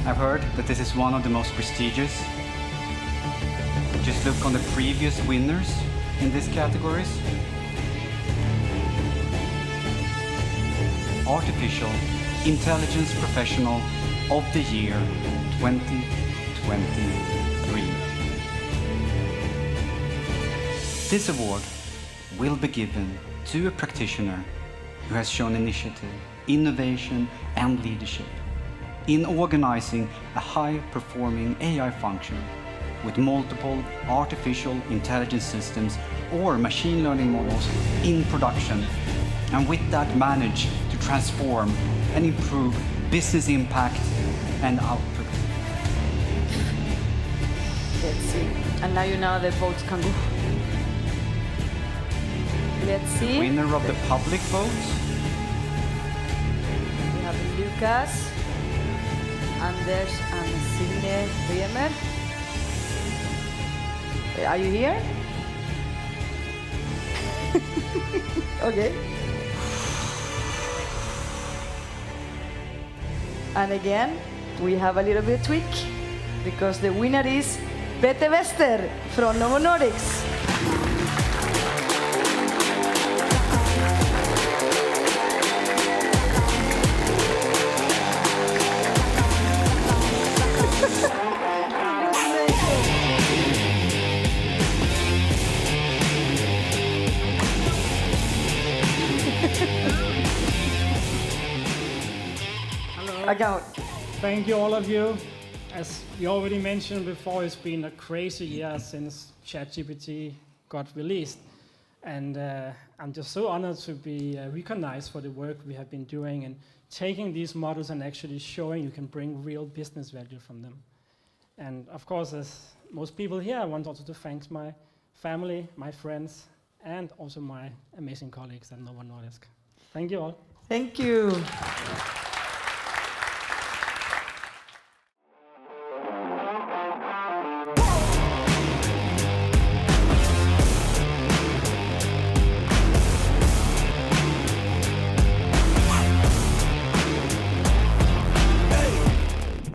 I've heard that this is one of the most prestigious. Just look on the previous winners in these categories. Artificial Intelligence Professional of the Year 2023. This award will be given to a practitioner who has shown initiative, innovation and leadership in organizing a high-performing AI function with multiple artificial intelligence systems or machine learning models in production, and with that manage to transform and improve business impact and output. Let's see. And now you know the votes can go. Let's see. Winner of the public vote. We have Lucas, Anders and Signe Bremer. Are you here? Okay. And again, we have a little bit of tweak because the winner is Bette Wester from Novo Nordisk. Thank you, all of you. As we already mentioned before, it's been a crazy year since ChatGPT got released. And I'm just so honored to be recognized for the work we have been doing and taking these models and actually showing you can bring real business value from them. And of course, as most people here, I want also to thank my family, my friends, and also my amazing colleagues at Novo Nordisk. Thank you all. Thank you.